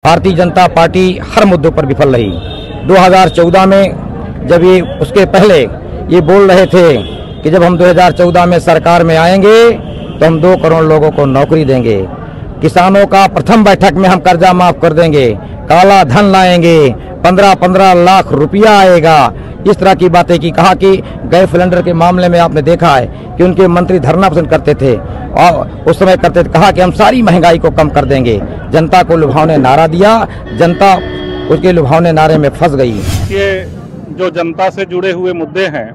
Bharatiya Janata party हर मुद्दों पर विफल रही। 2014 में जब ये उसके पहले ये बोल रहे थे कि जब हम 2014 में सरकार में आएंगे तो हम 2 करोड़ लोगों को नौकरी देंगे, किसानों का प्रथम बैठक में हम कर्जा माफ कर देंगे, काला धन लाएंगे, 15-15 लाख रुपया आएगा, इस तरह की बातें की। कहा कि गैस सिलेंडर के मामले में आपने देखा है कि उनके मंत्री धरना पसंद करते थे और उस समय करते थे। कहा कि हम सारी महंगाई को कम कर देंगे। जनता को लुभावने नारा दिया, जनता उसके लुभावने नारे में फंस गई। ये जो जनता से जुड़े हुए मुद्दे हैं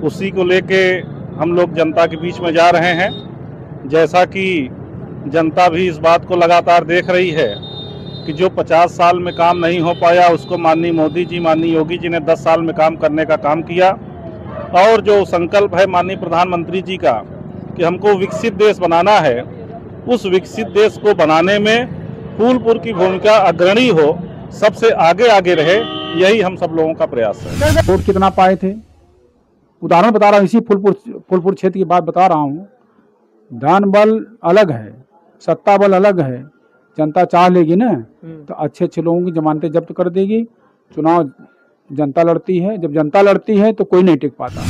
उसी को लेके हम लोग जनता के बीच में जा रहे हैं। जैसा कि जनता भी इस बात को लगातार देख रही है कि जो 50 साल में काम नहीं हो पाया उसको माननीय मोदी जी, माननीय योगी जी ने 10 साल में काम करने का काम किया। और जो संकल्प है माननीय प्रधानमंत्री जी का कि हमको विकसित देश बनाना है, उस विकसित देश को बनाने में फूलपुर की भूमिका अग्रणी हो, सबसे आगे आगे रहे, यही हम सब लोगों का प्रयास है। वोट कितना पाए थे, उदाहरण बता रहा हूँ, इसी फूलपुर क्षेत्र की बात बता रहा हूँ। धन बल अलग है, सत्ता बल अलग है। जनता चाह लेगी ना तो अच्छे अच्छे लोगों की जमानतें जब्त कर देगी। चुनाव जनता लड़ती है, जब जनता लड़ती है तो कोई नहीं टिक पाता।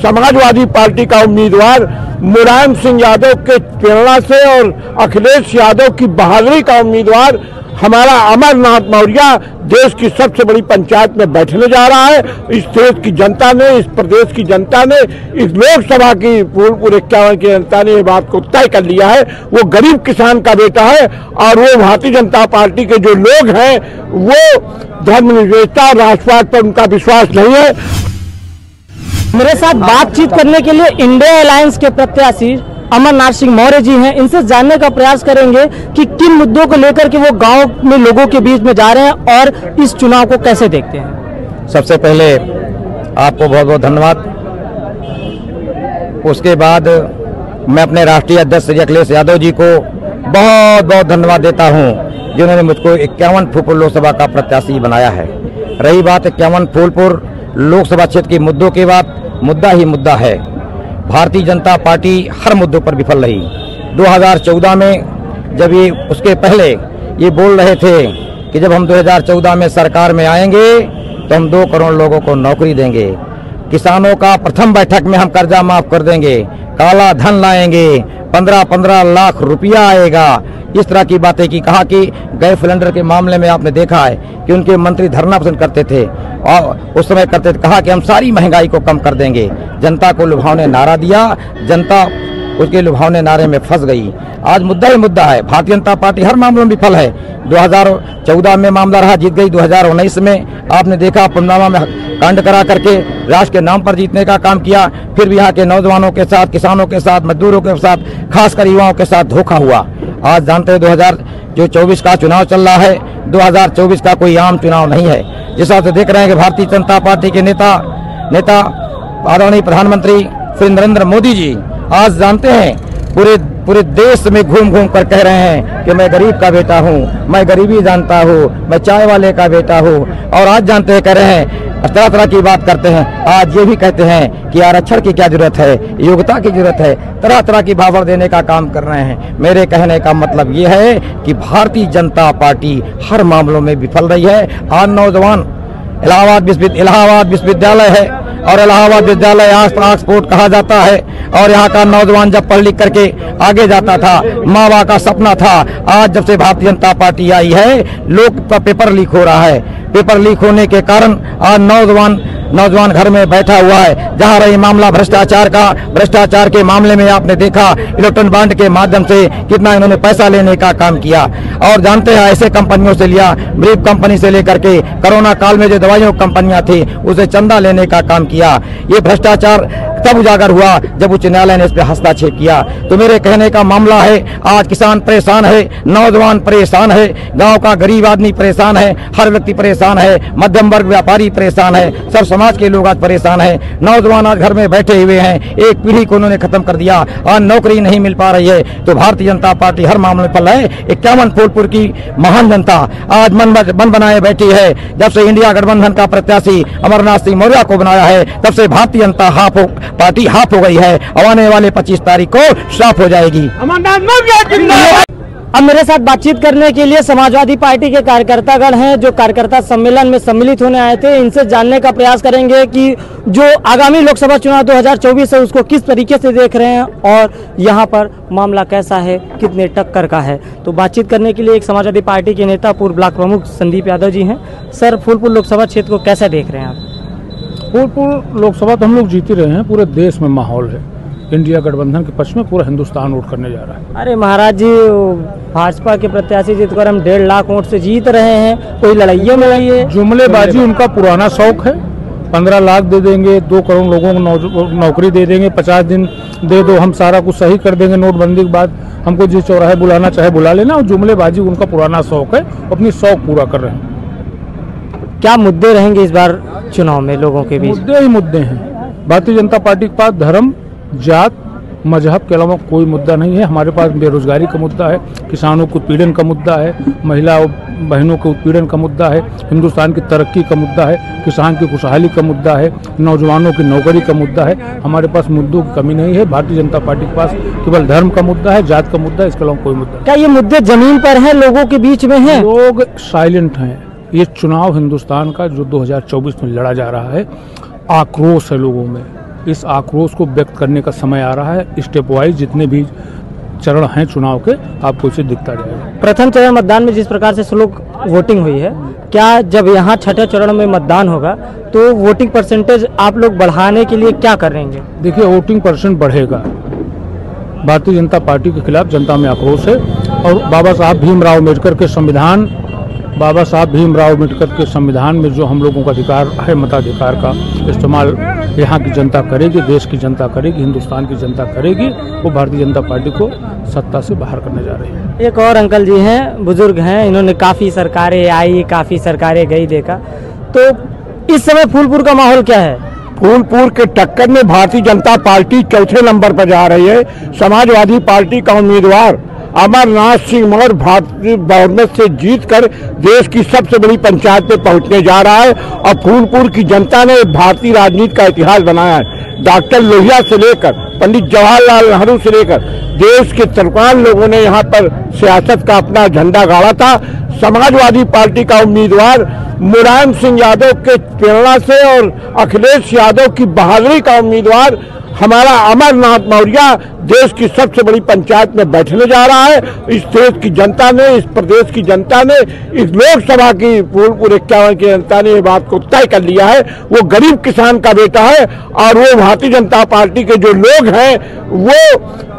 समाजवादी पार्टी का उम्मीदवार मुलायम सिंह यादव के प्रेरणा से और अखिलेश यादव की बहादुरी का उम्मीदवार हमारा अमरनाथ मौर्य देश की सबसे बड़ी पंचायत में बैठने जा रहा है। इस देश की जनता ने, इस प्रदेश की जनता ने, इस लोकसभा की फूलपुर 51 की जनता ने ये बात को तय कर लिया है। वो गरीब किसान का बेटा है और वो भारतीय जनता पार्टी के जो लोग हैं वो धर्मनिरपेक्षता और राष्ट्रवाद पर उनका विश्वास नहीं है। मेरे साथ बातचीत करने के लिए इंडिया अलायंस के प्रत्याशी अमरनाथ सिंह मौर्य जी हैं। इनसे जानने का प्रयास करेंगे कि किन मुद्दों को लेकर के वो गांव में लोगों के बीच में जा रहे हैं और इस चुनाव को कैसे देखते हैं। सबसे पहले आपको बहुत बहुत धन्यवाद। उसके बाद मैं अपने राष्ट्रीय अध्यक्ष श्री अखिलेश यादव जी को बहुत बहुत धन्यवाद देता हूं जिन्होंने मुझको 51 फूलपुर लोकसभा का प्रत्याशी बनाया है। रही बात 51 फूलपुर लोकसभा क्षेत्र की मुद्दों की बात, मुद्दा ही मुद्दा है। भारतीय जनता पार्टी हर मुद्दों पर विफल रही। 2014 में जब ये उसके पहले ये बोल रहे थे कि जब हम 2014 में सरकार में आएंगे तो हम 2 करोड़ लोगों को नौकरी देंगे, किसानों का प्रथम बैठक में हम कर्जा माफ कर देंगे, काला धन लाएंगे, 15-15 लाख रुपया आएगा, इस तरह की बातें की। कहा कि गैस सिलेंडर के मामले में आपने देखा है कि उनके मंत्री धरना पसंद करते थे और उस समय करते थे। कहा कि हम सारी महंगाई को कम कर देंगे। जनता को लुभावने नारा दिया, जनता उसके लुभावने नारे में फंस गई। आज मुद्दा ही मुद्दा है। भारतीय जनता पार्टी हर मामले में विफल है। 2014 में मामला रहा, जीत गई। 2019 में आपने देखा पुलवामा में कांड करा करके राष्ट्र के नाम पर जीतने का काम किया। फिर भी यहाँ के नौजवानों के साथ, किसानों के साथ, मजदूरों के साथ, खासकर युवाओं के साथ धोखा हुआ। आज जानते हैं 2024 का चुनाव चल रहा है, 2024 का कोई आम चुनाव नहीं है। जिस हिसाब से देख रहे हैं कि भारतीय जनता पार्टी के नेता आदरणीय प्रधानमंत्री श्री नरेंद्र मोदी जी आज जानते हैं पूरे देश में घूम घूम कर कह रहे हैं कि मैं गरीब का बेटा हूं, मैं गरीबी जानता हूं, मैं चाय वाले का बेटा हूं। और आज जानते हैं, कह रहे हैं, तरह तरह की बात करते हैं। आज ये भी कहते हैं कि आरक्षण की क्या जरूरत है, योग्यता की जरूरत है, तरह तरह की भाषण देने का काम कर रहे हैं। मेरे कहने का मतलब ये है कि भारतीय जनता पार्टी हर मामलों में विफल रही है। आज नौजवान इलाहाबाद विश्वविद्यालय है और इलाहाबाद विद्यालय ऑक्सफोर्ड कहा जाता है और यहाँ का नौजवान जब पढ़ लिख करके आगे जाता था, माँ बाप का सपना था। आज जब से भारतीय जनता पार्टी आई है, लोग का पेपर लीक हो रहा है। पेपर लीक होने के कारण आज नौजवान घर में बैठा हुआ है। जहाँ रही मामला भ्रष्टाचार के मामले में आपने देखा इलेक्ट्रॉन बॉन्ड के माध्यम से कितना इन्होंने पैसा लेने का काम किया। और जानते हैं ऐसे कंपनियों से लिया, ब्रीफ कंपनी से लेकर के कोरोना काल में जो दवाइयों कंपनियां थी उसे चंदा लेने का काम किया। ये भ्रष्टाचार तब उजागर हुआ जब उच्च न्यायालय ने इस पर हस्तक्षेप किया। तो मेरे कहने का मामला है, आज किसान परेशान है, नौजवान परेशान है, गांव का गरीब आदमी परेशान है, हर व्यक्ति परेशान है, मध्यम वर्ग व्यापारी परेशान है, सब समाज के लोग आज परेशान है। नौजवान आज घर में बैठे हुए हैं, एक पीढ़ी को उन्होंने खत्म कर दिया, आज नौकरी नहीं मिल पा रही है। तो भारतीय जनता पार्टी हर मामले में फल है। 51 फूलपुर की महान जनता आज मन बनाए बैठी है। जब से इंडिया गठबंधन का प्रत्याशी अमरनाथ सिंह मौर्य को बनाया है, तब से भारतीय जनता पार्टी हाफ हो गई है। आने वाले 25 तारीख को साफ हो जाएगी। अब मेरे साथ बातचीत करने के लिए समाजवादी पार्टी के कार्यकर्तागण हैं जो कार्यकर्ता सम्मेलन में सम्मिलित होने आए थे। इनसे जानने का प्रयास करेंगे कि जो आगामी लोकसभा चुनाव 2024 है उसको किस तरीके से देख रहे हैं और यहाँ पर मामला कैसा है, कितने टक्कर का है। तो बातचीत करने के लिए एक समाजवादी पार्टी के नेता पूर्व ब्लॉक प्रमुख संदीप यादव जी हैं। सर, फूलपुर लोकसभा क्षेत्र को कैसे देख रहे हैं आप? फूलपुर लोकसभा तो हम लोग जीत ही रहे हैं। पूरे देश में माहौल है, इंडिया गठबंधन के पक्ष में पूरा हिंदुस्तान वोट करने जा रहा है। अरे महाराज जी, भाजपा के प्रत्याशी जीतकर हम 1.5 लाख वोट से जीत रहे हैं, कोई लड़ाइयों में नहीं है। जुमलेबाजी उनका पुराना शौक है। 15 लाख दे देंगे, 2 करोड़ लोगों को नौकरी दे देंगे, 50 दिन दे दो, हम सारा कुछ सही कर देंगे नोटबंदी के बाद, हमको जिस चौराहे बुलाना चाहे बुला लेना। और जुमलेबाजी उनका पुराना शौक है, अपनी शौक पूरा कर रहे हैं। क्या मुद्दे रहेंगे इस बार चुनाव में लोगों के बीच? मुद्दे ही मुद्दे हैं। भारतीय जनता पार्टी के पास धर्म, जात, मजहब के अलावा कोई मुद्दा नहीं है। हमारे पास बेरोजगारी का मुद्दा है, किसानों के उत्पीड़न का मुद्दा है, महिला बहनों के उत्पीड़न का मुद्दा है, हिंदुस्तान की तरक्की का मुद्दा है, किसान की खुशहाली का मुद्दा है, नौजवानों की नौकरी का मुद्दा है। हमारे पास मुद्दों की कमी नहीं है। भारतीय जनता पार्टी के पास केवल धर्म का मुद्दा है, जात का मुद्दा है, इसके अलावा कोई मुद्दा नहीं। क्या ये मुद्दे जमीन पर हैं, लोगों के बीच में हैं? लोग साइलेंट हैं। ये चुनाव हिंदुस्तान का जो 2024 में लड़ा जा रहा है, आक्रोश है लोगों में। इस आक्रोश को व्यक्त करने का समय आ रहा है। स्टेप वाइज जितने भी चरण हैं चुनाव के, आपको इसे दिखता जाएगा। प्रथम चरण मतदान में जिस प्रकार से स्लो वोटिंग हुई है, क्या जब यहाँ छठे चरण में मतदान होगा तो वोटिंग परसेंटेज आप लोग बढ़ाने के लिए क्या करेंगे? देखिए, वोटिंग परसेंट बढ़ेगा। भारतीय जनता पार्टी के खिलाफ जनता में आक्रोश है और बाबा साहब भीमराव अम्बेडकर के संविधान में जो हम लोगों का अधिकार है, मताधिकार का इस्तेमाल यहाँ की जनता करेगी, देश की जनता करेगी, हिंदुस्तान की जनता करेगी। वो भारतीय जनता पार्टी को सत्ता से बाहर करने जा रही है। एक और अंकल जी हैं, बुजुर्ग हैं, इन्होंने काफ़ी सरकारें आई, काफ़ी सरकारें गई देखा, तो इस समय फूलपुर का माहौल क्या है? फूलपुर के टक्कर में भारतीय जनता पार्टी चौथे नंबर पर जा रही है। समाजवादी पार्टी का उम्मीदवार अमरनाथ सिंह मौर्य भारतीय बहुमत से जीतकर देश की सबसे बड़ी पंचायत पे पहुंचने जा रहा है और फूलपुर की जनता ने भारतीय राजनीति का इतिहास बनाया है। डॉक्टर लोहिया से लेकर पंडित जवाहरलाल नेहरू से लेकर देश के 53 लोगों ने यहाँ पर सियासत का अपना झंडा गाड़ा था। समाजवादी पार्टी का उम्मीदवार मुलायम सिंह यादव के प्रेरणा से और अखिलेश यादव की बहादुरी का उम्मीदवार हमारा अमरनाथ मौर्य देश की सबसे बड़ी पंचायत में बैठने जा रहा है। इस देश की जनता ने, इस प्रदेश की जनता ने, इस लोकसभा की फूलपुर 51 की जनता ने ये बात को तय कर लिया है। वो गरीब किसान का बेटा है और वो भारतीय जनता पार्टी के जो लोग हैं वो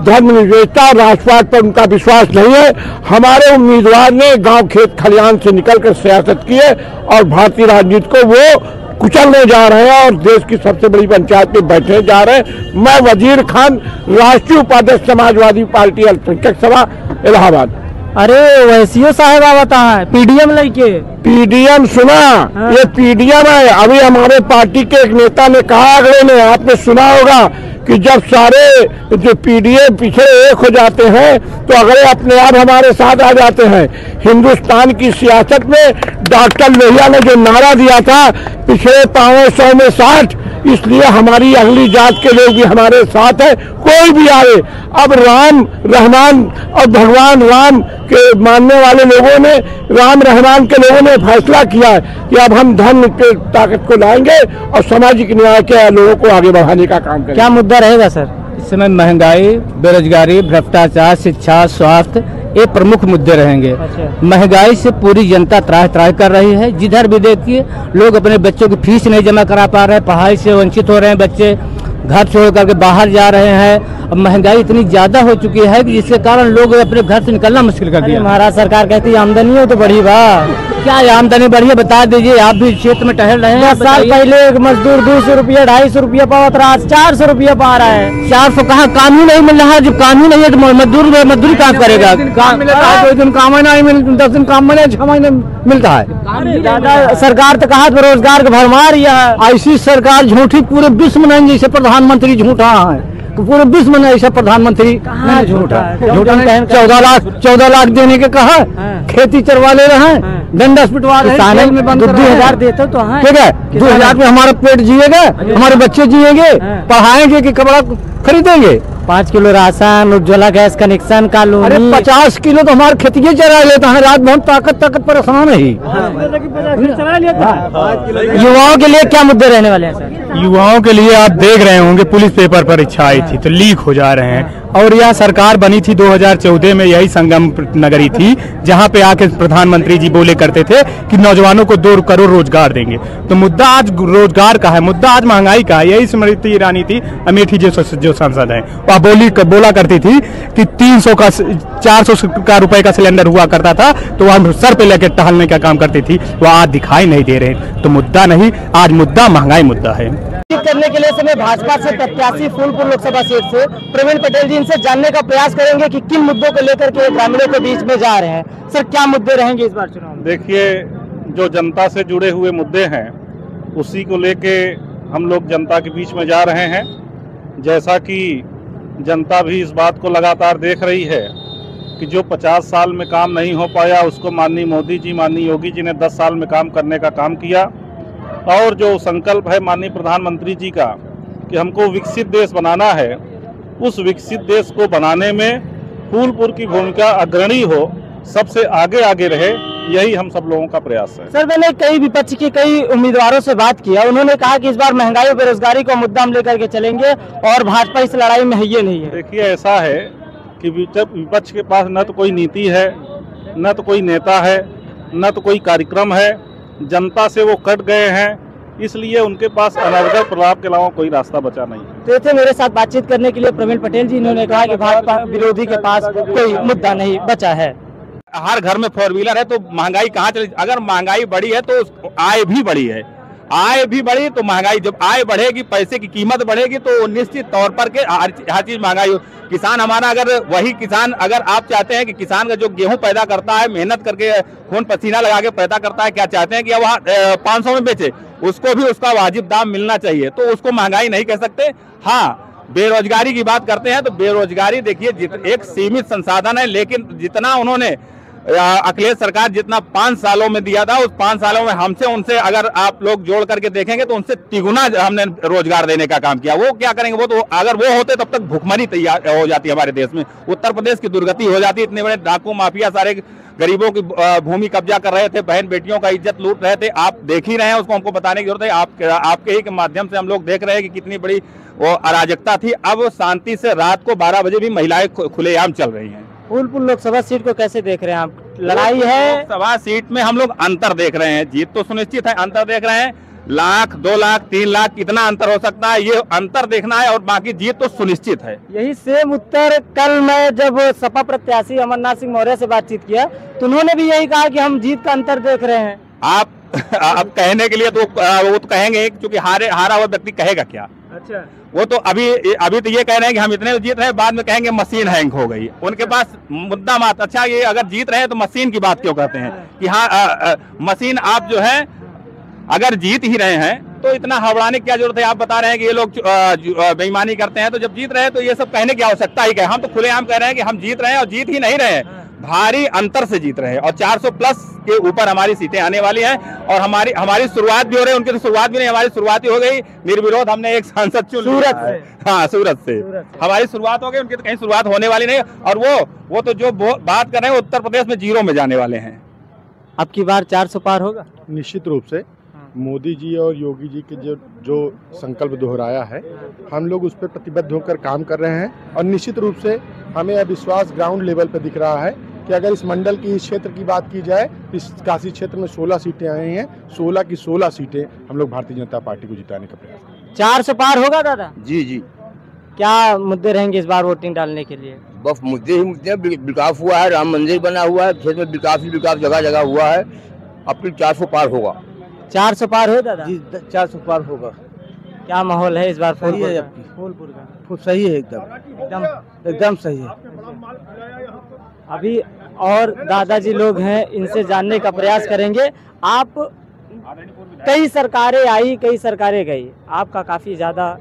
धर्मनिरपेक्षता, राष्ट्रवाद पर उनका विश्वास नहीं है। हमारे उम्मीदवार ने गांव खेत खलिहान से निकलकर सियासत की है और भारतीय राजनीति को वो कुचलने जा रहे हैं और देश की सबसे बड़ी पंचायत में बैठने जा रहे हैं। मैं वजीर खान, राष्ट्रीय उपाध्यक्ष समाजवादी पार्टी अल्पसंख्यक सभा इलाहाबाद। अरे वैसियो साहब आवता है, पीडीएम लेके। पीडीएम सुना? हाँ। ये पीडीएम है। अभी हमारे पार्टी के एक नेता ने कहा, अगले ने, आपने सुना होगा कि जब सारे जो पीडीएम पीछे एक हो जाते हैं तो अगले अपने आप हमारे साथ आ जाते हैं। हिंदुस्तान की सियासत में डॉक्टर लोहिया ने जो नारा दिया था, पिछले 500 में 60, इसलिए हमारी अगली जात के लोग भी हमारे साथ है, कोई भी आए। अब राम रहमान और भगवान राम के मानने वाले लोगों ने, राम रहमान के लोगों ने फैसला किया है कि अब हम धर्म के ताकत को लाएंगे और सामाजिक न्याय के लोगों को आगे बढ़ाने का काम करेंगे। क्या मुद्दा रहेगा सर? इस समय महंगाई, बेरोजगारी, भ्रष्टाचार, शिक्षा, स्वास्थ्य, ये प्रमुख मुद्दे रहेंगे। महंगाई से पूरी जनता त्राह त्राह कर रही है। जिधर भी देखिए लोग अपने बच्चों की फीस नहीं जमा करा पा रहे हैं, पढ़ाई से वंचित हो रहे हैं, बच्चे घर छोड़ करके बाहर जा रहे हैं। अब महंगाई इतनी ज्यादा हो चुकी है कि जिसके कारण लोग अपने घर से निकलना मुश्किल कर दिया। महाराज सरकार कहती है आमदनी हो तो बढ़ी बा। क्या आमदनी बढ़ी है बता दीजिए, आप भी क्षेत्र में टहल रहे हैं। 10 साल पहले एक मजदूर 200 रुपया 250 रुपया पावत रहा, 400 रुपया पा रहा है। 400 कहाँ, काम ही नहीं मिल रहा है। जब काम ही नहीं है तो मजदूरी कहाँ करेगा? 2 दिन काम नहीं मिल, 10 दिन काम मिले, 6 महीने मिलता है। दादा सरकार तो कहा रोजगार का भरमार है। ऐसी सरकार झूठी पूरे विश्व में नहीं, जैसे प्रधानमंत्री झूठा है। पूरे विश्व में ऐसा प्रधानमंत्री झूठा है। 14 लाख देने के कहा, खेती चरवा ले रहे हैं, दंडस पिटवा रहे हैं, में बंद 2000 देते तो ठीक है। 2000 में हमारा पेट जिएगा, हमारे बच्चे जिएंगे, पढ़ाएंगे कि कपड़ा खरीदेंगे? 5 kilo ration, Ujjwala gas connection का लोन। अरे 50 किलो तो हमारे खेतिए चरा लेता है, रात बहुत ताकत परेशान है। युवाओं के लिए क्या मुद्दे रहने वाले हैं सर? युवाओं के लिए आप देख रहे होंगे, पुलिस पेपर परीक्षा आई थी तो लीक हो जा रहे हैं, और यह सरकार बनी थी 2014 में, यही संगम नगरी थी जहां पे आके प्रधानमंत्री जी बोले करते थे कि नौजवानों को 2 करोड़ रोजगार देंगे। तो मुद्दा आज रोजगार का है, मुद्दा आज महंगाई का है। यही स्मृति ईरानी थी, अमेठी जो सांसद है, वह बोला करती थी कि 300 का 400 का रुपए का सिलेंडर हुआ करता था, तो वह सर पे लेकर टहलने का काम करती थी, वह आज दिखाई नहीं दे रहे। तो मुद्दा नहीं, आज मुद्दा महंगाई मुद्दा है। करने के लिए समय भाजपा से प्रत्याशी फूलपुर लोकसभा सीट से प्रवीण पटेल जी, इनसे जानने का प्रयास करेंगे कि किन मुद्दों को लेकर के ग्रामीणों के बीच में जा रहे हैं। सर, क्या मुद्दे रहेंगे इस बार चुनाव में? देखिए, जो जनता से जुड़े हुए मुद्दे हैं उसी को लेके हम लोग जनता के बीच में जा रहे हैं। जैसा कि जनता भी इस बात को लगातार देख रही है कि जो 50 साल में काम नहीं हो पाया उसको माननीय मोदी जी, माननीय योगी जी ने 10 साल में काम करने का काम किया। और जो संकल्प है माननीय प्रधानमंत्री जी का कि हमको विकसित देश बनाना है, उस विकसित देश को बनाने में फूलपुर की भूमिका अग्रणी हो, सबसे आगे रहे, यही हम सब लोगों का प्रयास है। सर, मैंने कई विपक्ष के कई उम्मीदवारों से बात किया, उन्होंने कहा कि इस बार महंगाई और बेरोजगारी को मुद्दा हम लेकर के चलेंगे और भाजपा इस लड़ाई में है ये नहीं है। देखिए, ऐसा है कि विपक्ष के पास न तो कोई नीति है, न तो कोई नेता है, न तो कोई कार्यक्रम है। जनता से वो कट गए हैं, इसलिए उनके पास अनर्गल प्रभाव के अलावा कोई रास्ता बचा नहीं है। तो थे मेरे साथ बातचीत करने के लिए प्रवीण पटेल जी, इन्होंने कहा कि भाजपा विरोधी के पास कोई मुद्दा नहीं बचा है। हर घर में 4 व्हीलर है तो महंगाई कहाँ चली? अगर महंगाई बढ़ी है तो आय भी बढ़ी है, आय भी बढ़ी तो महंगाई, जब आय बढ़ेगी, पैसे की कीमत बढ़ेगी तो निश्चित तौर पर के हर चीज महंगाई हो। किसान हमारा, अगर वही किसान, अगर आप चाहते हैं कि किसान का जो गेहूं पैदा करता है, मेहनत करके खून पसीना लगा के पैदा करता है, क्या चाहते हैं कि वह 500 में बेचे, उसको भी उसका वाजिब दाम मिलना चाहिए, तो उसको महंगाई नहीं कह सकते। हाँ, बेरोजगारी की बात करते हैं तो बेरोजगारी देखिए एक सीमित संसाधन है, लेकिन जितना उन्होंने अखिलेश सरकार जितना 5 सालों में दिया था, उस 5 सालों में हमसे उनसे अगर आप लोग जोड़ करके देखेंगे तो उनसे तिगुना हमने रोजगार देने का काम किया। वो क्या करेंगे? वो तो अगर वो होते तब तक भुखमरी तैयार हो जाती हमारे देश में, उत्तर प्रदेश की दुर्गति हो जाती। इतने बड़े डाकू माफिया सारे गरीबों की भूमि कब्जा कर रहे थे, बहन बेटियों का इज्जत लूट रहे थे। आप देख ही रहे हैं, उसको हमको बताने की जरूरत है। आपके ही के माध्यम से हम लोग देख रहे हैं कि कितनी बड़ी वो अराजकता थी। अब शांति से रात को 12 बजे भी महिलाएं खुलेआम चल रही हैं। फूलपुर लोकसभा सीट को कैसे देख रहे हैं आप? लड़ाई है, लोकसभा सीट में हम लोग अंतर देख रहे हैं, जीत तो सुनिश्चित है, अंतर देख रहे हैं। 1 लाख 2 लाख 3 लाख कितना अंतर हो सकता है, ये अंतर देखना है, और बाकी जीत तो सुनिश्चित है। यही सेम उत्तर कल मैं जब सपा प्रत्याशी अमरनाथ सिंह मौर्य से बातचीत किया तो उन्होंने भी यही कहा कि हम जीत का अंतर देख रहे हैं। आप अब कहने के लिए तो वो तो कहेंगे, क्योंकि हारा हुआ व्यक्ति कहेगा क्या? अच्छा, वो तो अभी तो ये कह रहे हैं कि हम इतने जीत रहे हैं, बाद में कहेंगे मशीन हैंग हो गई। उनके पास मुद्दा मत। अच्छा, ये अगर जीत रहे हैं तो मशीन की बात क्यों करते हैं कि हाँ मशीन आप जो है अगर जीत ही रहे हैं तो इतना हड़बड़ाने की क्या जरूरत है? आप बता रहे हैं कि ये लोग बेईमानी करते हैं, तो जब जीत रहे हैं तो ये सब कहने की आवश्यकता ही क्या है? हम तो खुलेआम कह रहे हैं कि हम जीत रहे हैं, और जीत ही नहीं रहे हैं, भारी अंतर से जीत रहे हैं, और 400 प्लस के ऊपर हमारी सीटें आने वाली हैं। और हमारी शुरुआत भी हो रही है, उनकी तो शुरुआत भी नहीं, हमारी शुरुआत ही हो गई। निर्विरोध हमने एक सांसद चुन लिया। सूरत से? हाँ, सूरत से हमारी शुरुआत हो गई, उनकी तो कहीं शुरुआत होने वाली नहीं। और वो तो जो बात कर रहे हैं उत्तर प्रदेश में 0 में जाने वाले हैं। अब की बार 400 पार होगा? निश्चित रूप से मोदी जी और योगी जी के जो संकल्प दोहराया है, हम लोग उस पर प्रतिबद्ध होकर काम कर रहे हैं। और निश्चित रूप से हमें यह विश्वास ग्राउंड लेवल पर दिख रहा है कि अगर इस मंडल की, इस क्षेत्र की बात की जाए, इस काशी क्षेत्र में 16 सीटें आई हैं, 16 की 16 सीटें हम लोग भारतीय जनता पार्टी को जिताने का प्रयास करेंगे। 400 पार होगा दादा? जी जी। क्या मुद्दे रहेंगे इस बार वोटिंग डालने के लिए? बस मुद्दे ही मुद्दे। विकास हुआ है, राम मंदिर बना हुआ है, क्षेत्र में विकास ही विकास जगह जगह हुआ है। अब फिर 400 पार होगा। 400 पार हो दादा? जी, 400 पार होगा। क्या माहौल है इस बार सही है? फूलपुर का खूब सही है, एकदम सही है। अभी और दादाजी लोग हैं, इनसे जानने का प्रयास करेंगे। आप कई सरकारें आई, कई सरकारें गई, आपका काफी ज्यादा,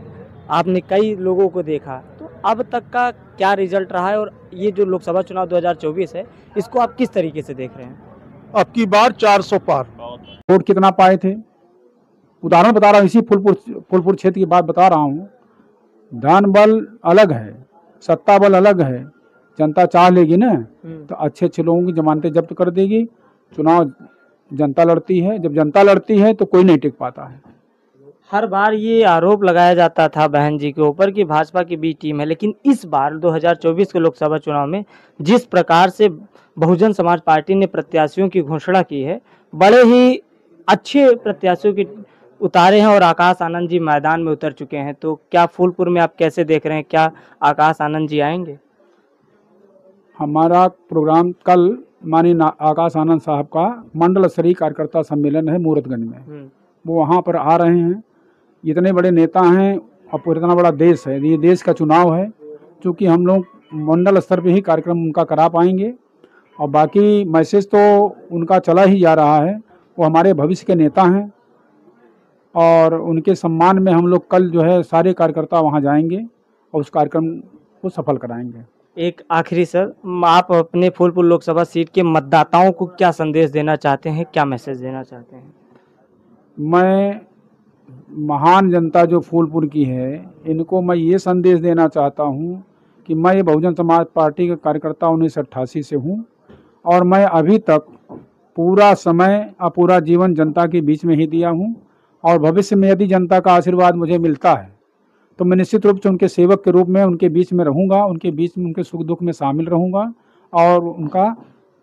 आपने कई लोगों को देखा, तो अब तक का क्या रिजल्ट रहा है? और ये जो लोकसभा चुनाव 2024 है, इसको आप किस तरीके से देख रहे हैं? अब की बार 400 पार। वोट कितना पाए थे? उदाहरण बता रहा हूँ, इसी फूलपुर क्षेत्र की बात बता रहा हूँ। धन बल अलग है, सत्ता बल अलग है। जनता चाह लेगी ना तो अच्छे अच्छे लोगों की जमानतें जब्त कर देगी। चुनाव जनता लड़ती है, जब जनता लड़ती है तो कोई नहीं टिक पाता है। हर बार ये आरोप लगाया जाता था बहन जी के ऊपर कि भाजपा की बी टीम है, लेकिन इस बार 2024 के लोकसभा चुनाव में जिस प्रकार से बहुजन समाज पार्टी ने प्रत्याशियों की घोषणा की है, बड़े ही अच्छे प्रत्याशियों के उतारे हैं और आकाश आनंद जी मैदान में उतर चुके हैं। तो क्या फूलपुर में आप कैसे देख रहे हैं, क्या आकाश आनंद जी आएंगे? हमारा प्रोग्राम कल माननीय आकाश आनंद साहब का मंडल स्तरीय कार्यकर्ता सम्मेलन है मूरतगंज में, वो वहाँ पर आ रहे हैं। इतने बड़े नेता हैं और इतना बड़ा देश है, ये देश का चुनाव है, क्योंकि हम लोग मंडल स्तर पे ही कार्यक्रम उनका करा पाएंगे। और बाकी मैसेज तो उनका चला ही जा रहा है, वो हमारे भविष्य के नेता हैं और उनके सम्मान में हम लोग कल जो है सारे कार्यकर्ता वहाँ जाएंगे और उस कार्यक्रम को सफल कराएंगे। एक आखिरी सर, आप अपने फूलपुर लोकसभा सीट के मतदाताओं को क्या संदेश देना चाहते हैं, क्या मैसेज देना चाहते हैं? मैं महान जनता जो फूलपुर की है, इनको मैं ये संदेश देना चाहता हूँ कि मैं ये बहुजन समाज पार्टी का कार्यकर्ता 1988 से हूँ और मैं अभी तक पूरा समय और पूरा जीवन जनता के बीच में ही दिया हूँ और भविष्य में यदि जनता का आशीर्वाद मुझे मिलता है तो मैं निश्चित रूप से उनके सेवक के रूप में उनके बीच में रहूँगा, उनके बीच में उनके सुख दुख में शामिल रहूँगा और उनका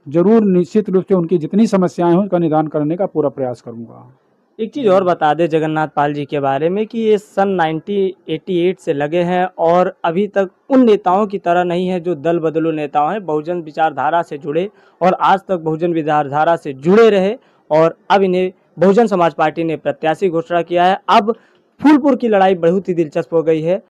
जरूर निश्चित रूप से उनकी जितनी समस्याएं हैं उनका निदान करने का पूरा प्रयास करूँगा। एक चीज़ और बता दें जगन्नाथ पाल जी के बारे में कि ये सन 1988 से लगे हैं और अभी तक उन नेताओं की तरह नहीं है जो दल बदलू नेता हैं, बहुजन विचारधारा से जुड़े और आज तक बहुजन विचारधारा से जुड़े रहे और अब इन्हें बहुजन समाज पार्टी ने प्रत्याशी घोषणा किया है। अब फूलपुर की लड़ाई बहुत ही दिलचस्प हो गई है।